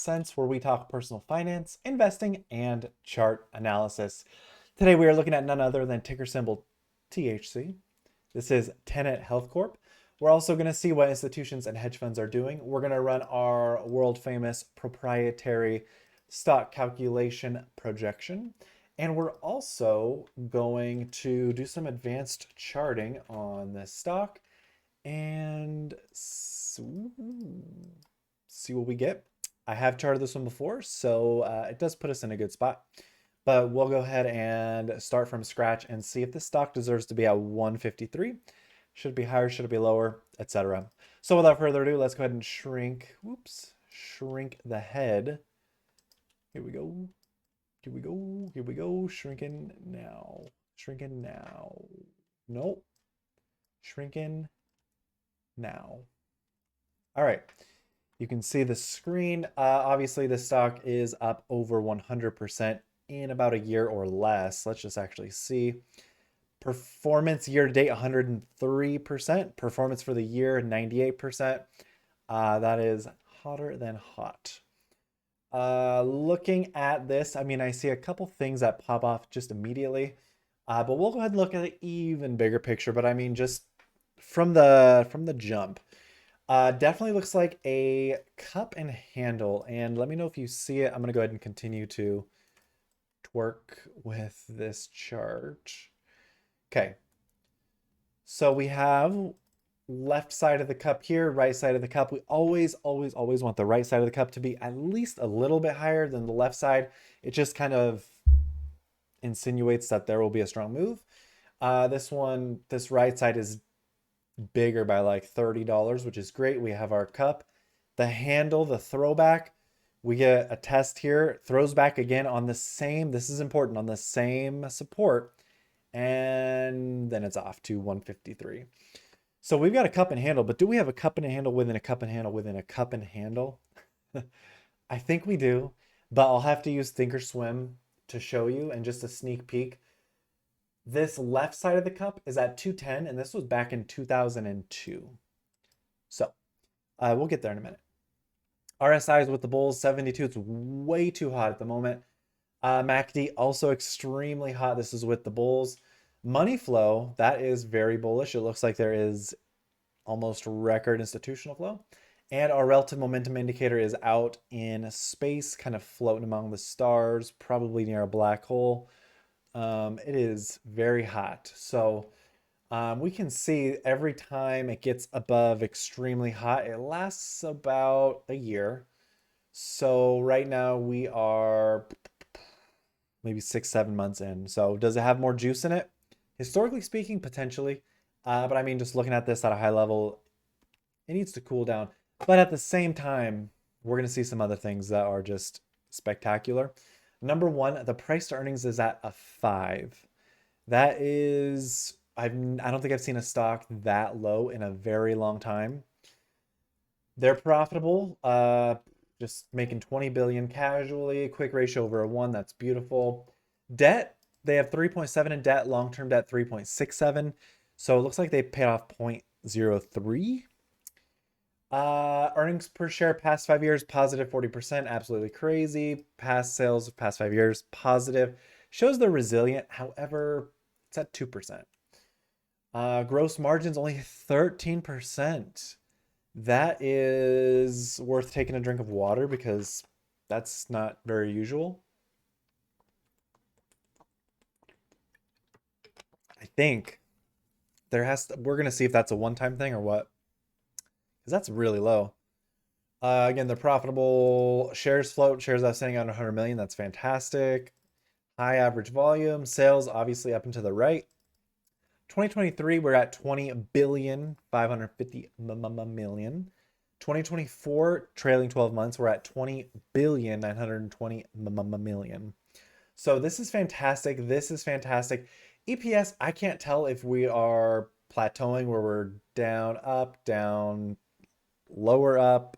Sense, where we talk personal finance, investing, and chart analysis. Today we are looking at none other than ticker symbol THC. This is Tenet Health Corp. We're also going to see what institutions and hedge funds are doing. We're going to run our world famous proprietary stock calculation projection. And we're also going to do some advanced charting on this stock and see what we get. I have charted this one before, so it does put us in a good spot. But we'll go ahead and start from scratch and see if the stock deserves to be at 153. Should it be higher? Should it be lower? Etc. So without further ado, let's go ahead and shrink the head. Here we go. Here we go. Here we go. Shrinking now. Shrinking now. Nope. Shrinking now. All right. You can see the screen. Obviously, the stock is up over 100% in about a year or less. Let's just actually see. Performance year to date, 103%. Performance for the year, 98%. That is hotter than hot. Looking at this, I mean, I see a couple things that pop off just immediately. But we'll go ahead and look at an even bigger picture. But I mean, just from the jump. Definitely looks like a cup and handle. And let me know if you see it. I'm going to go ahead and continue to twerk with this chart. Okay. So we have left side of the cup here, right side of the cup. We always want the right side of the cup to be at least a little bit higher than the left side. It just kind of insinuates that there will be a strong move. This right side is bigger by like $30, which is great. We have our cup, the handle, the throwback. We get a test here, throws back again on the same, this is important, on the same support, and then it's off to 153. So we've got a cup and handle, but do we have a cup and a handle within a cup and handle within a cup and handle? I think we do, but I'll have to use Thinkorswim to show you, and just a sneak peek. This left side of the cup is at 210, and this was back in 2002. So we'll get there in a minute. RSIs with the bulls, 72. It's way too hot at the moment. MACD also extremely hot. This is with the bulls. Money flow, that is very bullish. It looks like there is almost record institutional flow. And our relative momentum indicator is out in space, kind of floating among the stars, probably near a black hole. It is very hot. So we can see every time it gets above extremely hot, it lasts about a year. So right now we are maybe 6-7 months in. So does it have more juice in it? Historically speaking, potentially. But I mean, just looking at this at a high level, it needs to cool down. But at the same time, we're going to see some other things that are just spectacular. Number one, the price to earnings is at a 5. That is, I don't think I've seen a stock that low in a very long time. They're profitable, just making 20 billion casually, quick ratio over a 1. That's beautiful. Debt, they have 3.7 in debt, long-term debt 3.67. So it looks like they paid off 0.03. Earnings per share past 5 years, positive 40%, absolutely crazy. Past sales of past 5 years, positive. Shows they're resilient. However, it's at 2%. Gross margins only 13%. That is worth taking a drink of water because that's not very usual. I think we're going to see if that's a one-time thing or what. Because that's really low. Again, they're profitable. Shares float, shares outstanding on 100 million. That's fantastic. High average volume. Sales obviously up and to the right. 2023, we're at 20 billion, 550 million. 2024, trailing 12 months, we're at 20 billion, 920 million. So this is fantastic. This is fantastic. EPS, I can't tell if we are plateauing where we're down, up, down, lower, up.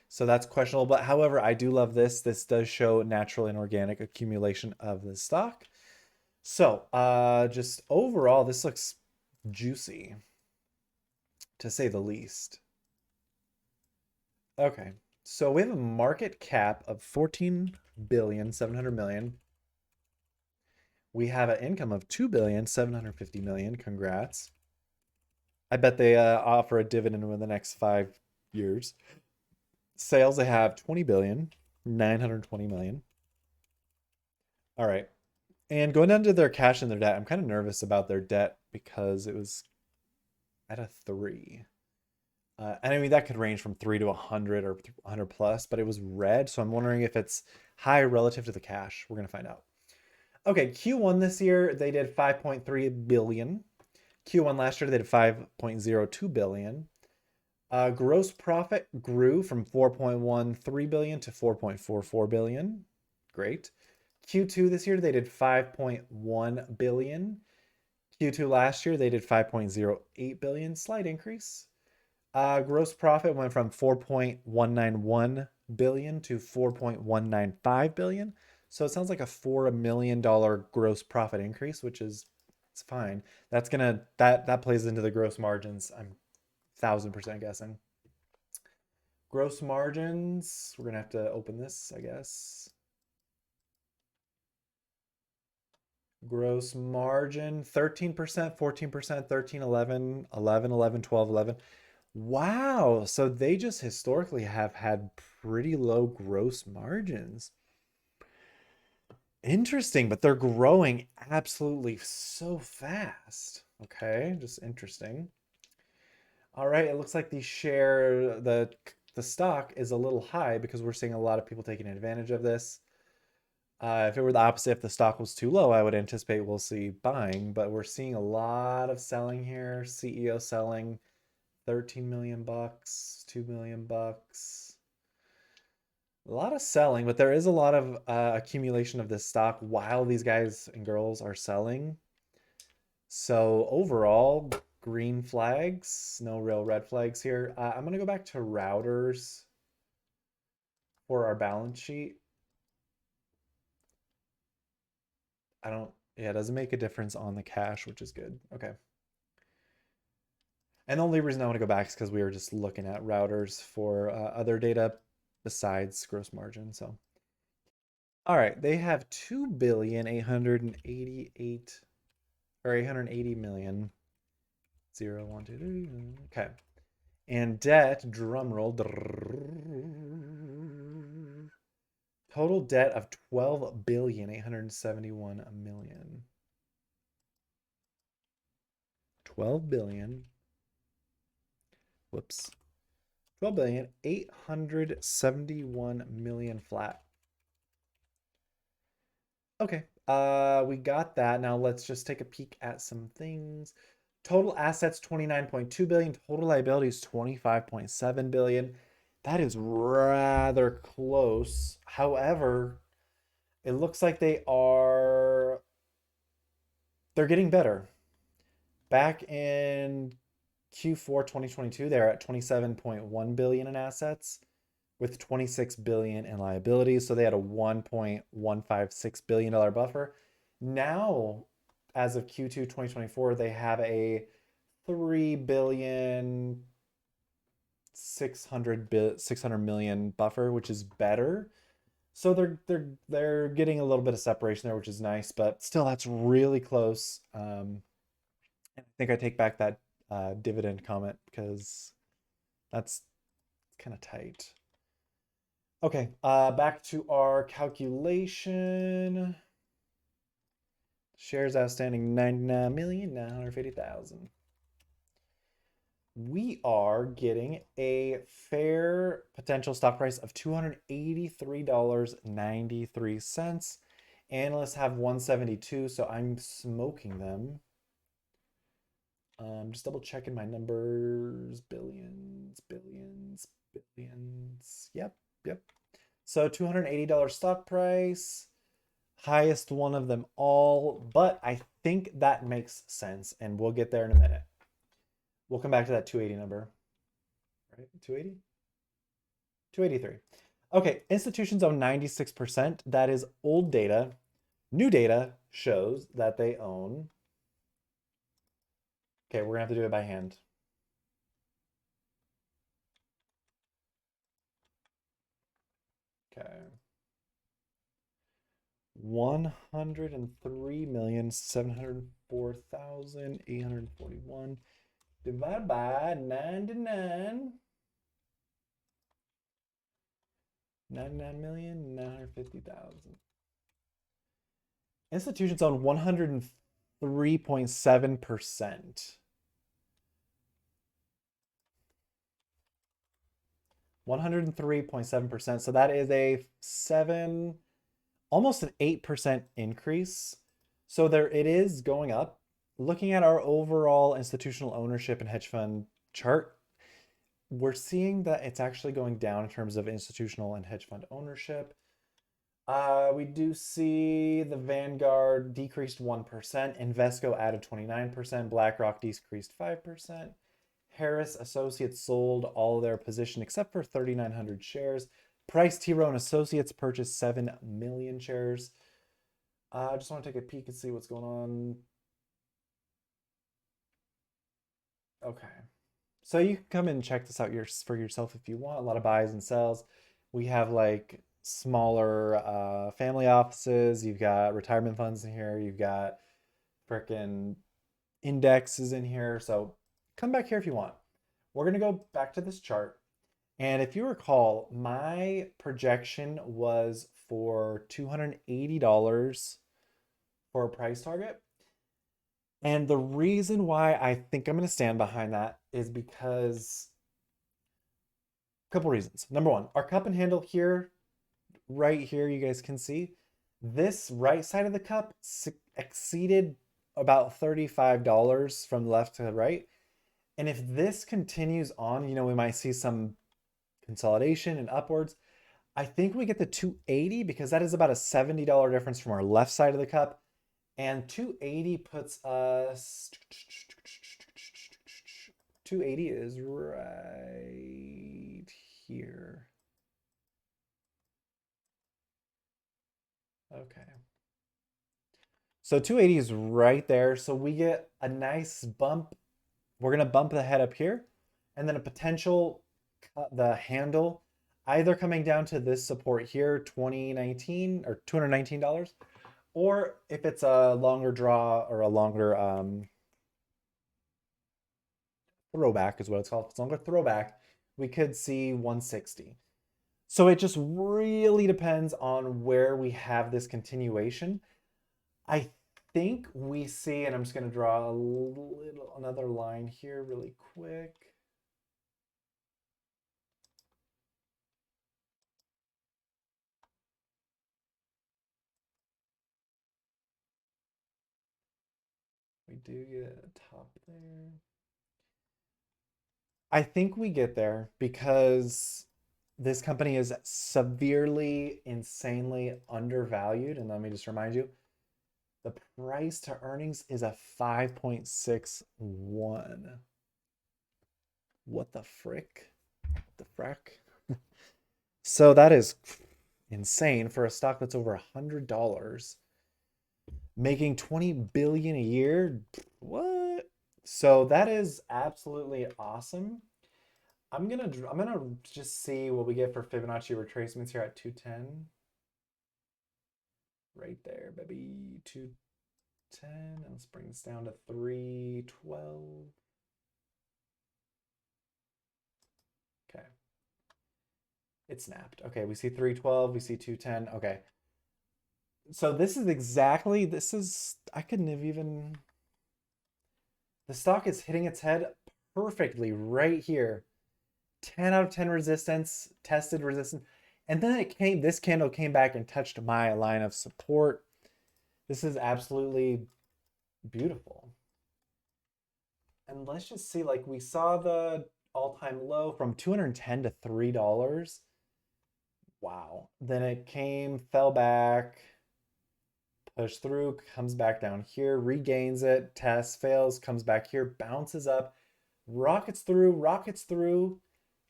So that's questionable. But however, I do love this. This does show natural and organic accumulation of the stock. So just overall, this looks juicy, to say the least. Okay, So we have a market cap of 14 billion 700 million. We have an income of 2 billion 750 million. Congrats. I bet they offer a dividend within the next 5 years. Sales they have 20 billion 920 million. All right. And going down to their cash and their debt, I'm kind of nervous about their debt because it was at a 3. And I mean, that could range from 3 to 100 or 100 plus, but it was red. So I'm wondering if it's high relative to the cash. We're going to find out. Okay, Q1 this year, they did 5.3 billion. Q1 last year, they did 5.02 billion. Gross profit grew from 4.13 billion to 4.44 billion. Great. Q2 this year, they did 5.1 billion. Q2 last year, they did 5.08 billion, slight increase. Gross profit went from 4.191 billion to 4.195 billion. So it sounds like a $4 million gross profit increase, which is it's fine. That's gonna that plays into the gross margins. I'm 1000% guessing. Gross margins, we're gonna have to open this, I guess. Gross margin 13%, 14%, 13, 11, 11, 11, 12, 11. Wow. So they just historically have had pretty low gross margins. Interesting, but they're growing absolutely so fast. Okay, just interesting. All right, it looks like the stock is a little high because we're seeing a lot of people taking advantage of this. If it were the opposite, if the stock was too low, I would anticipate we'll see buying, but we're seeing a lot of selling here. CEO selling 13 million bucks, 2 million bucks. A lot of selling, but there is a lot of accumulation of this stock while these guys and girls are selling. So overall, green flags, no real red flags here. I'm gonna go back to routers for our balance sheet. I don't, yeah, it doesn't make a difference on the cash, which is good. Okay. And the only reason I want to go back is because we were just looking at routers for other data besides gross margin. So, all right, they have 2,888 or 880 million. 0, 1, 2, 3. Okay. And debt, drum roll. Total debt of 12,871,000,000. 12 billion. Whoops. 12,871,000,000 flat. Okay. We got that. Now let's just take a peek at some things. Total assets 29.2 billion, total liabilities 25.7 billion. That is rather close. However, it looks like they're getting better. Back in Q4 2022, they're at 27.1 billion in assets with 26 billion in liabilities. So they had a $1.156 billion buffer. Now, as of Q2 2024, they have a 3 billion 600 million buffer, which is better. So they're getting a little bit of separation there, which is nice, but still that's really close. I think I take back that dividend comment because that's kind of tight. Okay, back to our calculation. Shares outstanding 99,950,000. We are getting a fair potential stock price of $283.93. Analysts have 172, so I'm smoking them. Just double checking my numbers. Billions, billions, billions. Yep, yep. So $280 stock price, highest one of them all, but I think that makes sense, and we'll get there in a minute. We'll come back to that 280 number. Right? 280? 283. Okay, institutions own 96%. That is old data. New data shows that they own. Okay, we're gonna have to do it by hand. 103,704,841 divided by 99. 99,950,000. Institutions own 103.7%. 103.7%. So that is a almost an 8% increase. So there it is going up. Looking at our overall institutional ownership and hedge fund chart, we're seeing that it's actually going down in terms of institutional and hedge fund ownership. We do see the Vanguard decreased 1%, Invesco added 29%, BlackRock decreased 5%. Harris Associates sold all their position except for 3,900 shares. Price T. Rowe and Associates purchased 7 million shares. I just want to take a peek and see what's going on. Okay. So you can come and check this out for yourself if you want. A lot of buys and sells. We have like smaller family offices. You've got retirement funds in here. You've got freaking indexes in here. So come back here if you want. We're going to go back to this chart. And if you recall, my projection was for $280 for a price target. And the reason why I think I'm going to stand behind that is because a couple reasons. Number one, our cup and handle here, right here, you guys can see this right side of the cup exceeded about $35 from left to right. And if this continues on, we might see some consolidation and upwards. I think we get the 280 because that is about a $70 difference from our left side of the cup. And 280 puts us, 280 is right here. Okay. So 280 is right there. So we get a nice bump. We're going to bump the head up here and then a potential, the handle either coming down to this support here, 2019 or $219, or if it's a longer draw or a longer throwback is what it's called. If it's longer throwback, we could see 160. So it just really depends on where we have this continuation. I think we see, and I'm just going to draw another line here really quick. We do get a top there. I think we get there because this company is severely, insanely undervalued. And let me just remind you, the price to earnings is a 5.61. What the frick? The frack? So that is insane for a stock that's over $100, making 20 billion a year. What? So that is absolutely awesome. I'm gonna just see what we get for Fibonacci retracements here at 210. Right there, baby. 210. Let's bring this down to 312. Okay. It snapped. Okay, we see 312, we see 210. Okay. So I couldn't have even, the stock is hitting its head perfectly right here. 10 out of 10 resistance, tested resistance. And then this candle came back and touched my line of support. This is absolutely beautiful. And let's just see, like we saw the all-time low from 210 to $3. Wow. Then it fell back, pushed through, comes back down here, regains it, tests, fails, comes back here, bounces up, rockets through,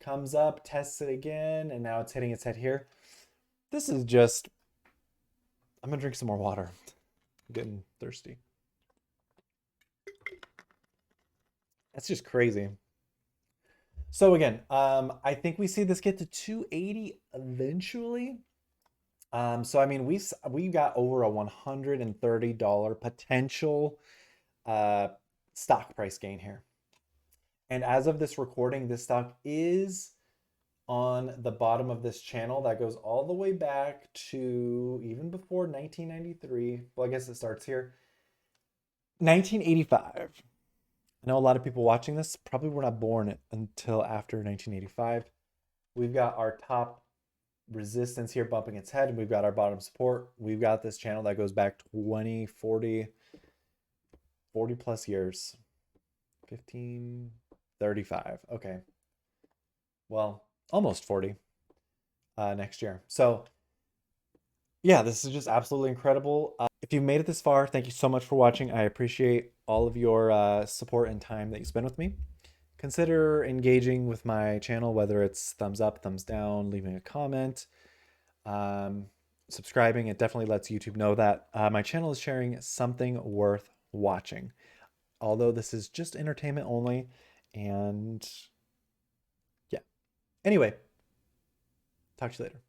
comes up, tests it again, and now it's hitting its head here. This is just, I'm gonna drink some more water. I'm getting thirsty. That's just crazy. So again, I think we see this get to 280 eventually. So I mean, we got over a $130 potential uh, stock price gain here. And as of this recording, this stock is on the bottom of this channel that goes all the way back to even before 1993. Well, I guess it starts here. 1985. I know a lot of people watching this probably were not born until after 1985. We've got our top resistance here bumping its head, and we've got our bottom support. We've got this channel that goes back 20, 40, 40 plus years. 15, 35. Okay. Well, almost 40 next year. So, yeah, this is just absolutely incredible. If you made it this far, thank you so much for watching. I appreciate all of your support and time that you spend with me. Consider engaging with my channel, whether it's thumbs up, thumbs down, leaving a comment, um, subscribing. It definitely lets YouTube know that my channel is sharing something worth watching. Although this is just entertainment only. And yeah. Anyway, talk to you later.